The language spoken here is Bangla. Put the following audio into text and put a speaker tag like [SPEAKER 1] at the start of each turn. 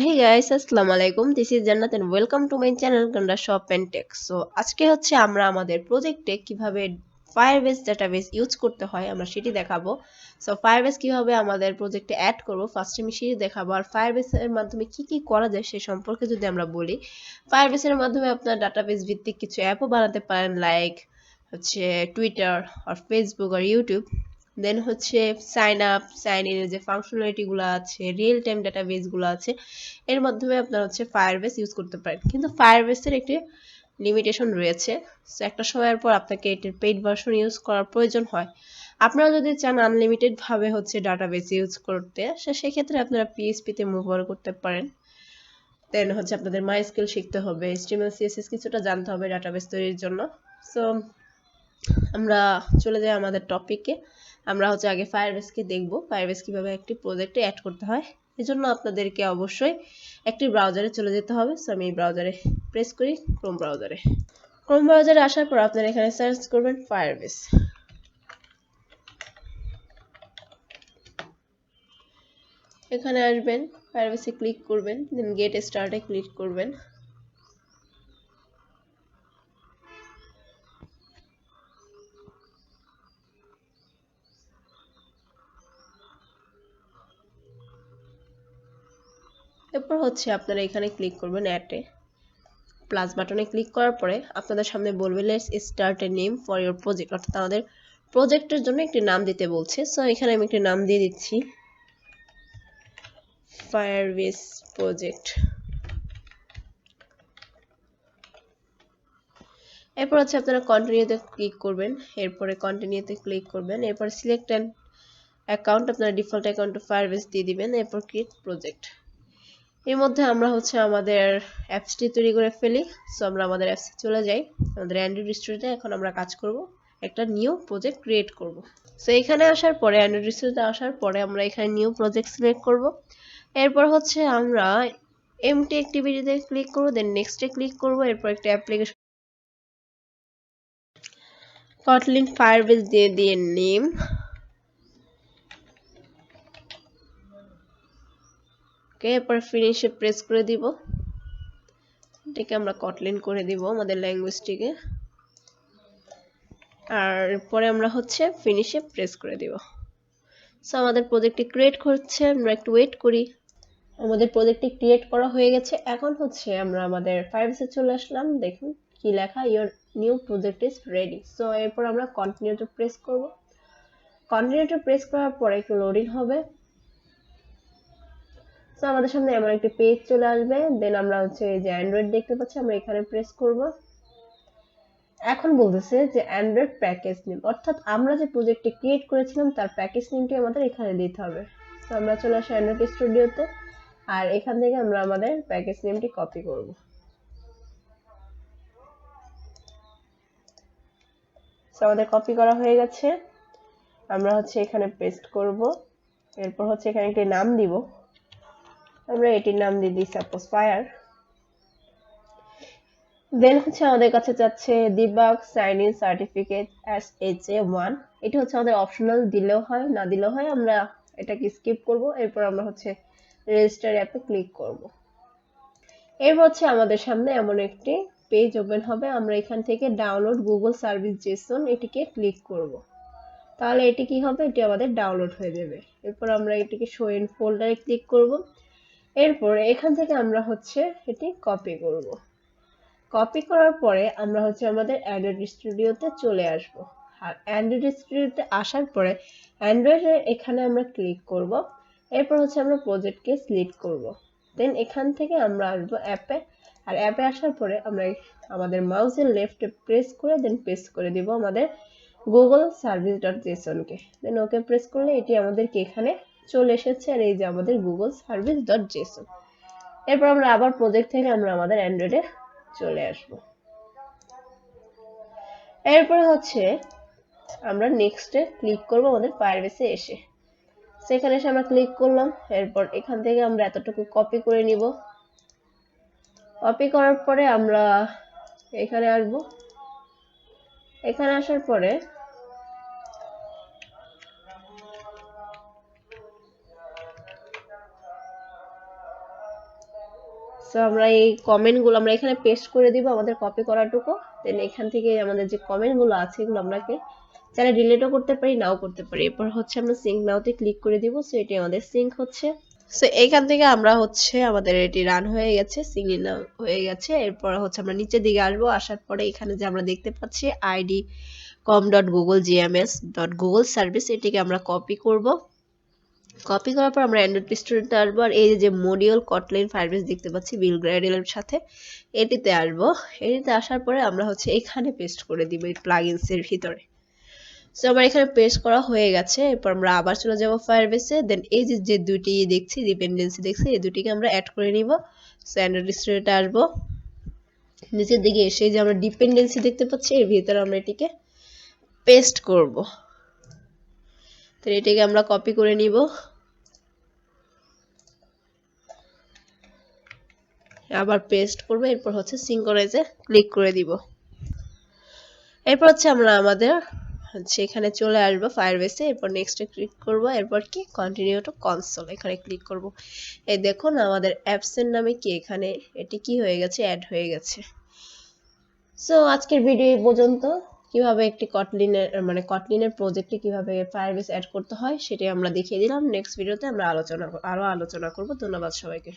[SPEAKER 1] Hey guys, আসসালামু আলাইকুম। This is Jannat and welcome to my channel Ganda Shop and Tech. So আজকে হচ্ছে আমরা আমাদের প্রজেক্টে কিভাবে Firebase database ইউজ করতে হয় আমরা সেটি দেখাবো। So Firebase কিভাবে আমাদের প্রজেক্টে অ্যাড করব ফার্স্ট আমি সেটি দেখাবো। আর Firebase এর মাধ্যমে কি কি করা যায় সে সম্পর্কে যদি আমরা বলি, Firebase এর মাধ্যমে আপনার ডাটাবেস ভিত্তিক কিছু অ্যাপও বানাতে পারেন লাইক হচ্ছে টুইটার আর ফেসবুক আর ইউটিউব। দেন হচ্ছে সাইন আপ সাইন ইন এর যে ফাংশনালিটি গুলো আছে রিয়েল টাইম ডাটাবেস গুলো আছে এর মাধ্যমে আপনারা হচ্ছে ফায়ারবেস ইউজ করতে পারেন। কিন্তু ফায়ারবেসের একটি লিমিটেশন রয়েছে। সো একটা সময়ের পর আপনাকে এটির পেইড ভার্সন ইউজ করার প্রয়োজন হয়। আপনারা যদি চান আনলিমিটেড ভাবে হচ্ছে ডাটাবেস ইউজ করতে সেক্ষেত্রে আপনারা পিএইচপি তে মুভ অন করতে পারেন। দেন হচ্ছে আপনাদের মাইস্কেল শিখতে হবে, এইচটিএমএল সিএসএস কিছুটা জানতে হবে ডাটাবেস তৈরির জন্য। সো আমরা চলে যাই আমাদের টপিকে। আমরা হচ্ছে আগে ফায়ারবেসকে দেখব ফায়ারবেস কিভাবে একটি প্রজেক্টে অ্যাড করতে হয়। এজন্য আপনাদেরকে অবশ্যই একটি ব্রাউজারে চলে যেতে হবে। সো আমি এই ব্রাউজারে প্রেস করি ক্রোম ব্রাউজারে। ক্রোম ব্রাউজারে আসার পর আপনারা এখানে সার্চ করবেন ফায়ারবেস। এখানে আসবেন, ফায়ারবেসে ক্লিক করবেন, দেন গেট স্টার্টে ক্লিক করবেন। এরপর হচ্ছে আপনারা এখানে ক্লিক করবেন অ্যাডে, প্লাস বাটনে ক্লিক করার পরে আপনাদের সামনে বলবে let's start a name for your project, অর্থাৎ আমাদের প্রজেক্টের জন্য একটি নাম দিতে বলছে। সো এখানে আমি একটি নাম দিয়ে দিচ্ছি ফায়ারবেস প্রজেক্ট। এরপর হচ্ছে আপনারা কন্টিনিউতে ক্লিক করবেন, এরপরে কন্টিনিউতে ক্লিক করবেন, এরপর সিলেক্ট অ্যান অ্যাকাউন্ট আপনারা ডিফল্ট অ্যাকাউন্ট ফায়ারবেস দিয়ে দিবেন, এরপর ক্রিয়েট প্রজেক্ট। এর মধ্যে আমরা হচ্ছে আমাদের অ্যাপসটি তৈরি করে ফেলি। সো আমরা আমাদের অ্যাপসে চলে যাই, আমাদের অ্যান্ড্রয়েড স্টুডিওতে এখন আমরা কাজ করব, একটা নিউ প্রজেক্ট ক্রিয়েট করব। সো এখানে আসার পরে অ্যান্ড্রয়েড স্টুডিওতে আসার পরে আমরা এখানে নিউ প্রজেক্ট সিলেক্ট করব। এরপর হচ্ছে আমরা এমটি অ্যাক্টিভিটিতে ক্লিক করব, দেন নেক্সটে ক্লিক করব, এরপর একটা অ্যাপ্লিকেশন Kotlin Firebase দিয়ে নেম, ওকে, এরপর ফিনিশে প্রেস করে দিব। এটাকে আমরা Kotlin করে দিব আমাদের ল্যাঙ্গুয়েজটিকে, আর পরে আমরা হচ্ছে ফিনিশে প্রেস করে দিব। সো আমাদের প্রজেক্টটি ক্রিয়েট করছে, আমরা একটু ওয়েট করি। আমাদের প্রজেক্টটি ক্রিয়েট করা হয়ে গেছে। এখন হচ্ছে আমরা আমাদের ফায়ারবেসে চলে আসলাম, দেখুন কি লেখা, your new project is ready. So এরপর আমরা কন্টিনিউ টু প্রেস করব। কন্টিনিউ টু প্রেস করার পরে একটু লোডিং হবে। সো আমাদের সামনে এমন একটি পেজ চলে আসবে। দেন আমরা হচ্ছে এই যে অ্যান্ড্রয়েড দেখতে পাচ্ছি, আমরা এখানে প্রেস করব। এখন বলতেছে যে অ্যান্ড্রয়েড প্যাকেজ নেম, অর্থাৎ আমরা যে প্রজেক্টটি ক্রিয়েট করেছিলাম তার প্যাকেজ নেমটি আমাদের এখানে দিতে হবে। তো আমরা চলে আসি অ্যান্ড্রয়েড স্টুডিওতে, আর এখান থেকে আমরা আমাদের প্যাকেজ নেমটি কপি করব। সো আমাদের কপি করা হয়ে গেছে, আমরা হচ্ছে এখানে পেস্ট করব। এরপর হচ্ছে এখানে একটি নাম দিব, আমরা এটির নাম দিয়ে দিই সাপোজ ফায়ার। দেন হচ্ছে আমাদের কাছে চাচ্ছে debug sign in certificate as HA1, এটা হচ্ছে আমাদের অপশনাল, দিলেও হয় না দিলেও হয়, আমরা এটাকে স্কিপ করব। এরপর আমরা হচ্ছে রেজিস্টার অ্যাপে ক্লিক করব। এরপর হচ্ছে আমাদের সামনে এমন একটি পেজ ওপেন হবে, আমরা এখান থেকে ডাউনলোড গুগল সার্ভিস জেসন এটিকে ক্লিক করব। তাহলে এটি কি হবে, এটি আমাদের ডাউনলোড হয়ে যাবে। এরপর আমরা এটিকে শো ইন ফোল্ডারে ক্লিক করব। এরপর এখান থেকে আমরা হচ্ছে এটি কপি করব। কপি করার পরে আমরা হচ্ছে আমাদের অ্যান্ড্রয়েড স্টুডিওতে চলে আসব। আর অ্যান্ড্রয়েড স্টুডিওতে আসার পরে অ্যান্ড্রয়েডের এখানে আমরা ক্লিক করব। এরপর হচ্ছে আমরা প্রজেক্টকে সিলেক্ট করব। দেন এখান থেকে আমরা আসবো অ্যাপে, আর অ্যাপে আসার পরে আমরা আমাদের মাউসের লেফটে প্রেস করে দেন পেস্ট করে দিব আমাদের গুগল সার্ভিস ডট জেসনকে। দেন ওকে প্রেস করলে এটি আমাদেরকে এখানে চলে এসেছে, আর এই যে আমাদের গুগল সার্ভিস ডট জেসন। এরপর আমরা আবার প্রজেক্ট থেকে আমরা আমাদের অ্যান্ড্রয়েডে চলে আসবো। এরপর হচ্ছে আমরা নেক্সটে ক্লিক করব আমাদের ফায়ারবেসে এসে। সেখানে এসে আমরা ক্লিক করলাম, এরপর এখান থেকে আমরা এতটুকু কপি করে নিব। কপি করার পরে আমরা এখানে আসব। এখানে আসার পরে সো আমরা এই কমেন্টগুলো আমরা এখানে পেস্ট করে দিব আমাদের কপি করাটুকু, দেন এখান থেকে আমাদের যে কমেন্টগুলো আছে এগুলো আমরাকে চাইলে ডিলিটও করতে পারি, নাও করতে পারি। এরপর হচ্ছে আমরা সিঙ্ক নাওতে ক্লিক করে দিব। সো এটি আমাদের সিঙ্ক হচ্ছে। সো এইখান থেকে আমরা হচ্ছে আমাদের এটি রান হয়ে গেছে, সিঙ্ক নাও হয়ে গেছে। এরপর হচ্ছে আমরা নিচের দিকে আসবো, আসার পরে এখানে যে আমরা দেখতে পাচ্ছি আইডি com.google.gms.google সার্ভিস, এটিকে আমরা কপি করব। কপি করার পর আমরা অ্যান্ড্রয়েড স্টুডিওতে আসবো, আর এই যে মডিউল কটলিন ফায়ারবেস দেখতে পাচ্ছি বিল গ্রেডেলের সাথে, এটিতে আসবো। এটিতে আসার পরে আমরা হচ্ছে এখানে পেস্ট করে দিব এই প্লাগইনস এর ভিতরে। সো আমার এখানে পেস্ট করা হয়ে গেছে। এরপর আমরা আবার চলে যাব ফায়ারবেসে, দেন এই যে দুটি দেখছি ডিপেন্ডেন্সি দেখছি, এই দুটিকে আমরা অ্যাড করে নিব। সো অ্যান্ড্রয়েড স্টুডিওতে আসবো, নিচের দিকে এসে যে আমরা ডিপেন্ডেন্সি দেখতে পাচ্ছি এর ভিতরে আমরা এটিকে পেস্ট করব। তো এটাকে আমরা কপি করে নিব, আবার পেস্ট করব। এরপর হচ্ছে সিনক্রোনাইজে ক্লিক করে দিব। এরপর হচ্ছে আমরা আমাদের হচ্ছে এখানে চলে আসবো ফায়ারবেসে। এরপর নেক্সটে ক্লিক করব। এরপর কি কন্টিনিউ টু কনসোল, এখানে ক্লিক করব। এই দেখুন আমাদের অ্যাপসের নামে কি এখানে এটি কি হয়ে গেছে, অ্যাড হয়ে গেছে। সো আজকের ভিডিও এই পর্যন্ত। কিভাবে একটি কটলিনের প্রজেক্টে কিভাবে ফায়ারবেস অ্যাড করতে হয় সেটাই আমরা দেখিয়ে দিলাম। নেক্সট ভিডিওতে আমরা আরো আলোচনা করব। ধন্যবাদ সবাইকে।